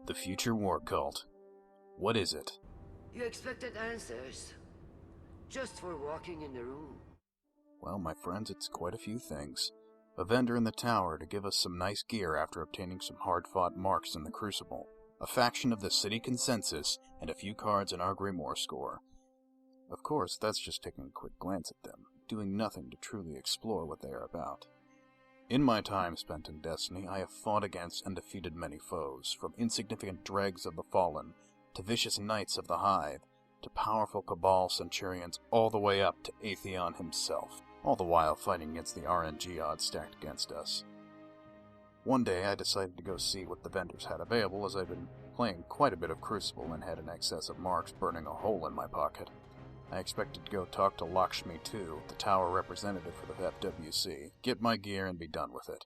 The future war cult. What is it? You expected answers, just for walking in the room. Well, my friends, it's quite a few things. A vendor in the tower to give us some nice gear after obtaining some hard-fought marks in the Crucible. A faction of the city consensus, and a few cards in our Grimoire score. Of course, that's just taking a quick glance at them, doing nothing to truly explore what they are about. In my time spent in Destiny, I have fought against and defeated many foes, from insignificant dregs of the Fallen, to vicious knights of the Hive, to powerful Cabal Centurions, all the way up to Atheon himself, all the while fighting against the RNG odds stacked against us. One day I decided to go see what the vendors had available, as I'd been playing quite a bit of Crucible and had an excess of marks burning a hole in my pocket. I expected to go talk to Lakshmi too, the tower representative for the FWC, get my gear and be done with it.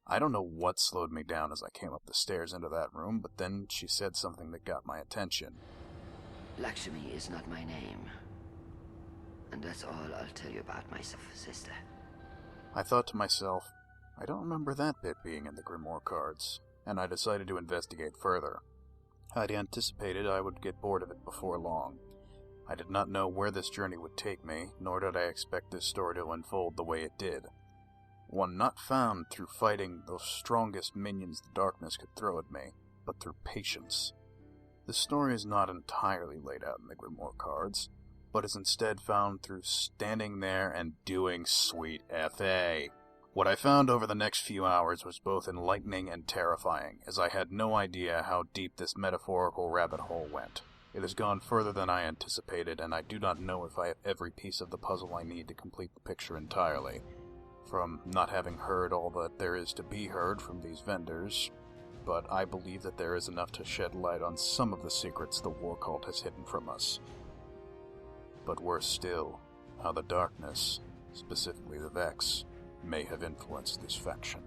I don't know what slowed me down as I came up the stairs into that room, but then she said something that got my attention. Lakshmi is not my name. And that's all I'll tell you about myself, sister. I thought to myself, I don't remember that bit being in the Grimoire cards, and I decided to investigate further. I'd anticipated I would get bored of it before long. I did not know where this journey would take me, nor did I expect this story to unfold the way it did. One not found through fighting those strongest minions the darkness could throw at me, but through patience. The story is not entirely laid out in the Grimoire cards, but is instead found through standing there and doing sweet FA. What I found over the next few hours was both enlightening and terrifying, as I had no idea how deep this metaphorical rabbit hole went. It has gone further than I anticipated, and I do not know if I have every piece of the puzzle I need to complete the picture entirely. From not having heard all that there is to be heard from these vendors, but I believe that there is enough to shed light on some of the secrets the war cult has hidden from us. But worse still, how the darkness, specifically the Vex, may have influenced this faction.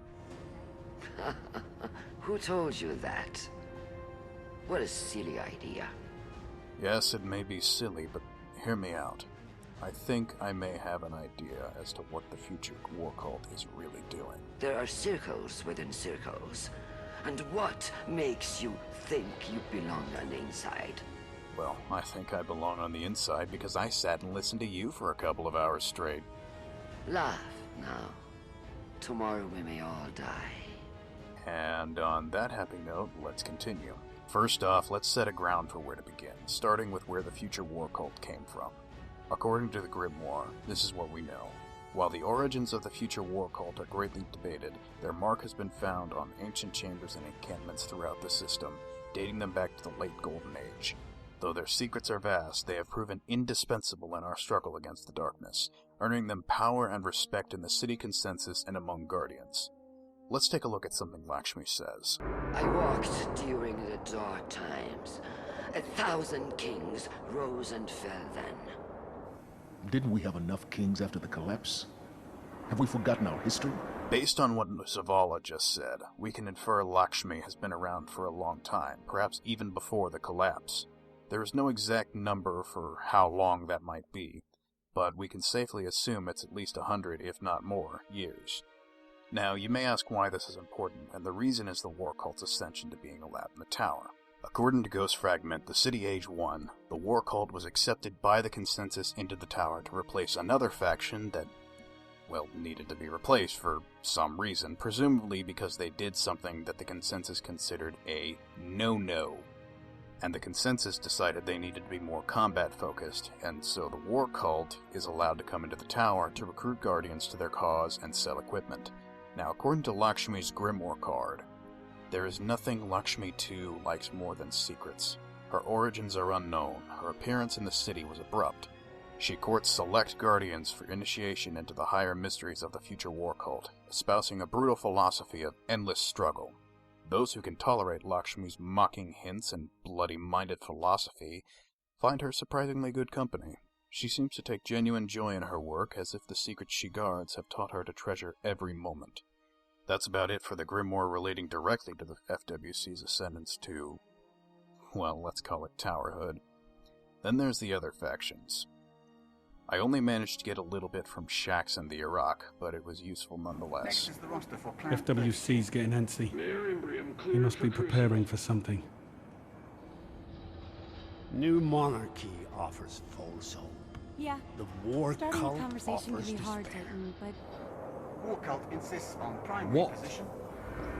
Who told you that? What a silly idea. Yes, it may be silly, but hear me out. I think I may have an idea as to what the future war cult is really doing. There are circles within circles. And what makes you think you belong on the inside? Well, I think I belong on the inside because I sat and listened to you for a couple of hours straight. Laugh now. Tomorrow we may all die. And on that happy note, let's continue. First off, let's set a ground for where to begin, starting with where the future war cult came from. According to the Grimoire, this is what we know. While the origins of the future war cult are greatly debated, their mark has been found on ancient chambers and encampments throughout the system, dating them back to the late Golden Age. Though their secrets are vast, they have proven indispensable in our struggle against the darkness, earning them power and respect in the city consensus and among guardians. Let's take a look at something Lakshmi says. I walked during the dark times. 1,000 kings rose and fell then. Didn't we have enough kings after the collapse? Have we forgotten our history? Based on what Zavala just said, we can infer Lakshmi has been around for a long time, perhaps even before the collapse. There is no exact number for how long that might be, but we can safely assume it's at least 100, if not more, years. Now, you may ask why this is important, and the reason is the war cult's ascension to being allowed in the tower. According to Ghost Fragment, the City Age 1, the war cult was accepted by the consensus into the tower to replace another faction that, well, needed to be replaced for some reason, presumably because they did something that the consensus considered a no-no. And the consensus decided they needed to be more combat-focused, and so the war cult is allowed to come into the tower to recruit guardians to their cause and sell equipment. Now, according to Lakshmi's Grimoire card, there is nothing Lakshmi II likes more than secrets. Her origins are unknown, her appearance in the city was abrupt. She courts select guardians for initiation into the higher mysteries of the future war cult, espousing a brutal philosophy of endless struggle. Those who can tolerate Lakshmi's mocking hints and bloody-minded philosophy find her surprisingly good company. She seems to take genuine joy in her work, as if the secrets she guards have taught her to treasure every moment. That's about it for the Grimoire relating directly to the FWC's ascendance to, well, let's call it Towerhood. Then there's the other factions. I only managed to get a little bit from Shax and the Iraq, but it was useful nonetheless. FWC's getting antsy. He must be preparing for something. New monarchy offers false hope. Yeah. The war Starting cult a conversation offers can be hard, despair. Titan, but War cult insists on primary What? position.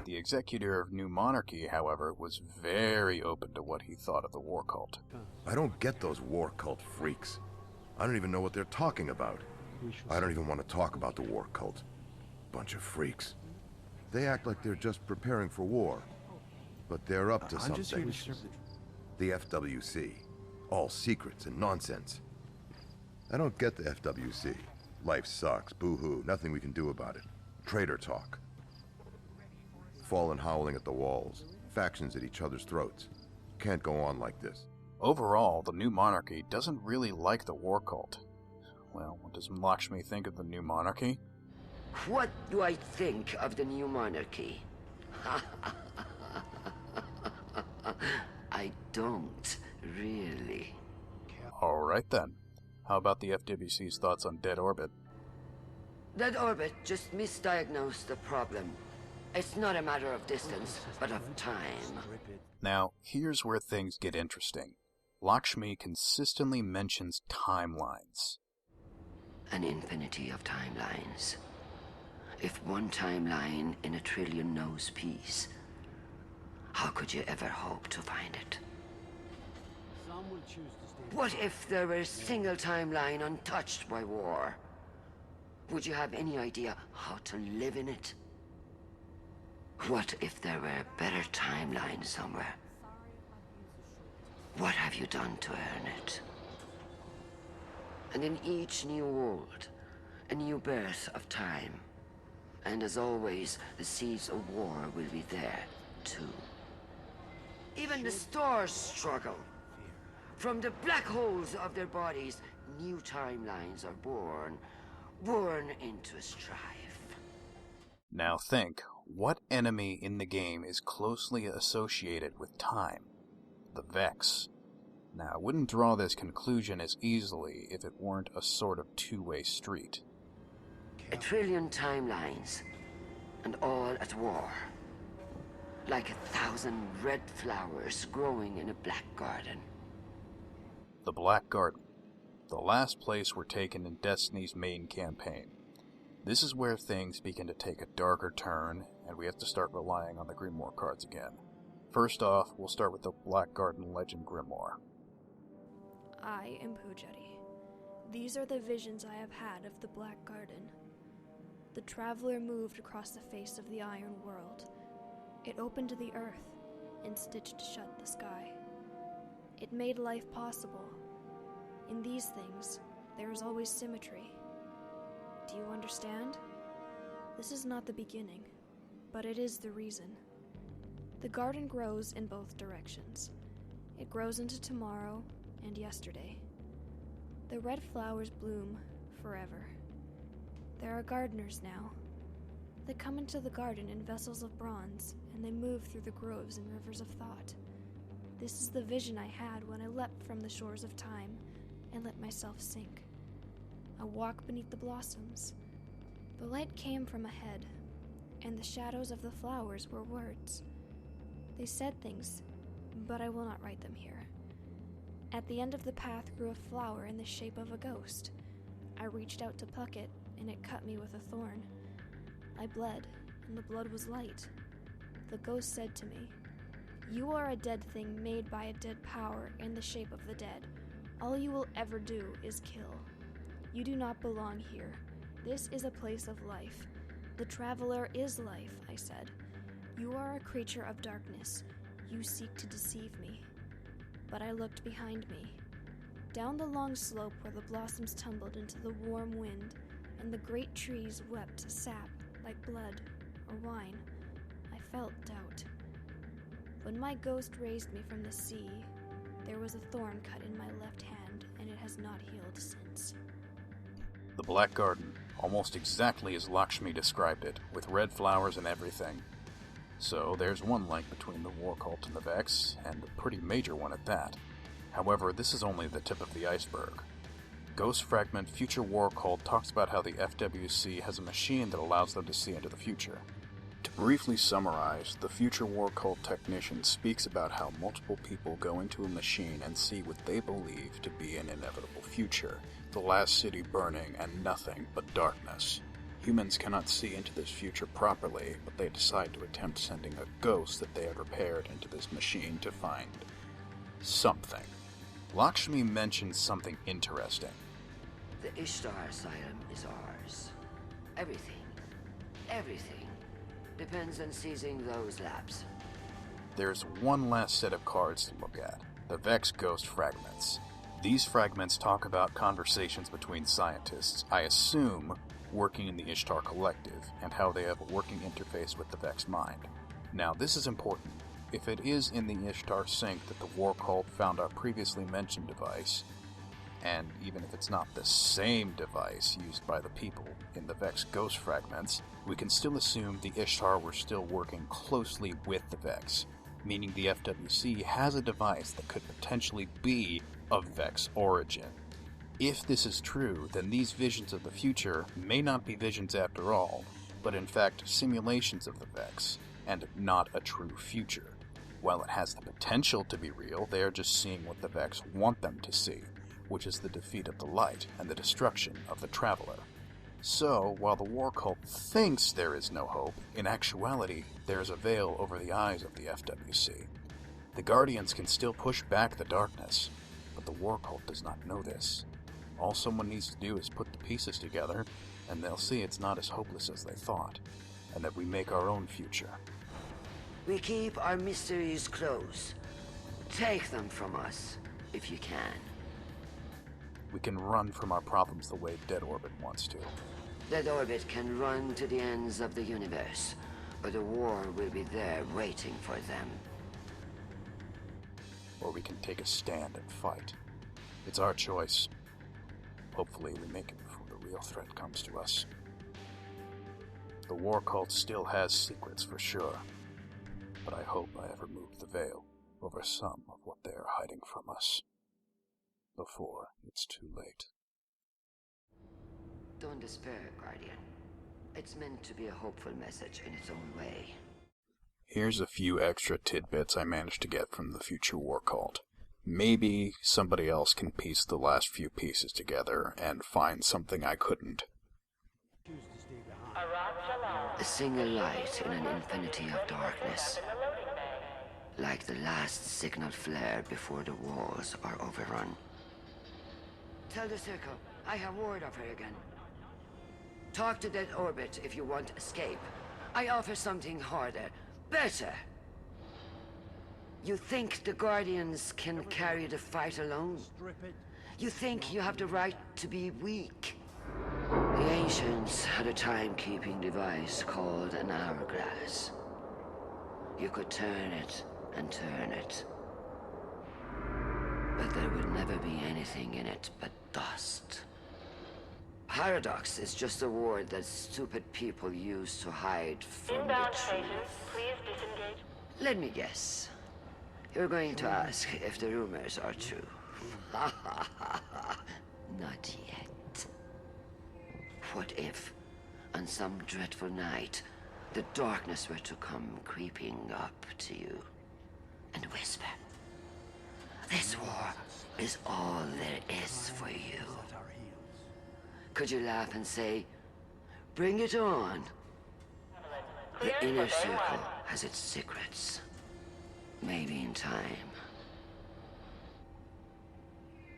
The executor of New Monarchy, however, was very open to what he thought of the war cult. I don't get those war cult freaks. I don't even know what they're talking about. I don't even want to talk about the war cult. Bunch of freaks. They act like they're just preparing for war. But they're up to I'm just here something. to serve The FWC. All secrets and nonsense. I don't get the FWC. Life sucks, boo-hoo, nothing we can do about it. Traitor talk. Fallen howling at the walls. Factions at each other's throats. Can't go on like this. Overall, the New Monarchy doesn't really like the war cult. Well, what does Lakshmi think of the New Monarchy? What do I think of the new monarchy? I don't, really. Alright then. How about the FWC's thoughts on Dead Orbit? That orbit just misdiagnosed the problem. It's not a matter of distance, but of time. Now, here's where things get interesting. Lakshmi consistently mentions timelines. An infinity of timelines. If one timeline in a trillion knows peace, how could you ever hope to find it? Some will choose to stay. What if there were a single timeline untouched by war? Would you have any idea how to live in it? What if there were a better timeline somewhere? What have you done to earn it? And in each new world, a new birth of time. And as always, the seeds of war will be there, too. Even the stars struggle. From the black holes of their bodies, new timelines are born into strife. Now think, what enemy in the game is closely associated with time? The Vex. Now, I wouldn't draw this conclusion as easily if it weren't a sort of two-way street. A trillion timelines, and all at war. Like 1,000 red flowers growing in a black garden. The Black Garden. The last place we're taken in Destiny's main campaign. This is where things begin to take a darker turn, and we have to start relying on the Grimoire cards again. First off, we'll start with the Black Garden Legend Grimoire. I am Pujari. These are the visions I have had of the Black Garden. The traveler moved across the face of the Iron World. It opened the earth and stitched shut the sky. It made life possible. In these things, there is always symmetry. Do you understand? This is not the beginning, but it is the reason. The garden grows in both directions. It grows into tomorrow and yesterday. The red flowers bloom forever. There are gardeners now. They come into the garden in vessels of bronze, and they move through the groves and rivers of thought. This is the vision I had when I leapt from the shores of time and let myself sink. I walk beneath the blossoms. The light came from ahead, and the shadows of the flowers were words. They said things, but I will not write them here. At the end of the path grew a flower in the shape of a ghost. I reached out to pluck it, and it cut me with a thorn. I bled, and the blood was light. The ghost said to me, "You are a dead thing made by a dead power in the shape of the dead. All you will ever do is kill. You do not belong here. This is a place of life. The traveler is life," I said. "You are a creature of darkness. You seek to deceive me." But I looked behind me. Down the long slope where the blossoms tumbled into the warm wind, and the great trees wept sap like blood or wine, I felt doubt. When my ghost raised me from the sea, there was a thorn cut in my left hand, and it has not healed since. The Black Garden, almost exactly as Lakshmi described it, with red flowers and everything. So there's one link between the War Cult and the Vex, and a pretty major one at that. However, this is only the tip of the iceberg. Ghost Fragment Future War Cult talks about how the FWC has a machine that allows them to see into the future. To Briefly summarized, the future war cult technician speaks about how multiple people go into a machine and see what they believe to be an inevitable future, the last city burning and nothing but darkness. Humans cannot see into this future properly, but they decide to attempt sending a ghost that they had repaired into this machine to find something. Lakshmi mentions something interesting. The Ishtar Asylum is ours. Everything, depends on seizing those labs. There's one last set of cards to look at, the Vex Ghost Fragments. These fragments talk about conversations between scientists, I assume, working in the Ishtar Collective, and how they have a working interface with the Vex mind. Now, this is important. If it is in the Ishtar Sync that the war cult found our previously mentioned device, and even if it's not the same device used by the people in the Vex Ghost Fragments, we can still assume the Ishtar were still working closely with the Vex, meaning the FWC has a device that could potentially be of Vex origin. If this is true, then these visions of the future may not be visions after all, but in fact simulations of the Vex, and not a true future. While it has the potential to be real, they are just seeing what the Vex want them to see, which is the defeat of the light and the destruction of the Traveler. So, while the war cult thinks there is no hope, in actuality, there is a veil over the eyes of the FWC. The Guardians can still push back the darkness, but the war cult does not know this. All someone needs to do is put the pieces together, and they'll see it's not as hopeless as they thought, and that we make our own future. We keep our mysteries close. Take them from us, if you can. We can run from our problems the way Dead Orbit wants to. Dead Orbit can run to the ends of the universe, but the war will be there waiting for them. Or we can take a stand and fight. It's our choice. Hopefully we make it before the real threat comes to us. The war cult still has secrets for sure, but I hope I have removed the veil over some of what they are hiding from us before it's too late. Don't despair, Guardian. It's meant to be a hopeful message in its own way. Here's a few extra tidbits I managed to get from the future war cult. Maybe somebody else can piece the last few pieces together and find something I couldn't. A single light in an infinity of darkness. Like the last signal flare before the walls are overrun. Tell the Circle, I have word of her again. Talk to Dead Orbit if you want escape. I offer something harder, better. You think the Guardians can carry the fight alone? You think you have the right to be weak? The ancients had a timekeeping device called an hourglass. You could turn it and turn it. But there would never be anything in it but dust. Paradox is just a word that stupid people use to hide from the truth. Please disengage. Let me guess. You're going to ask if the rumors are true. Not yet. What if, on some dreadful night, the darkness were to come creeping up to you and whisper, "This war is all there is for you"? Could you laugh and say, "Bring it on"? The inner circle has its secrets. Maybe in time.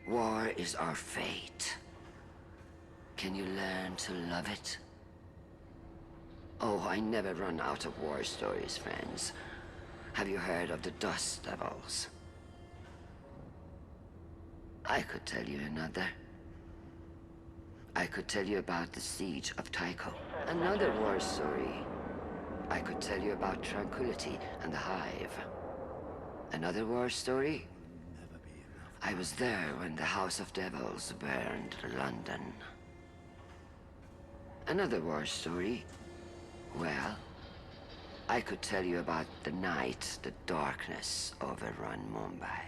War is our fate. Can you learn to love it? Oh, I never run out of war stories, friends. Have you heard of the Dust Devils? I could tell you another. I could tell you about the siege of Tycho. Another war story. I could tell you about Tranquility and the Hive. Another war story? I was there when the House of Devils burned London. Another war story? Well, I could tell you about the night the darkness overrun Mumbai.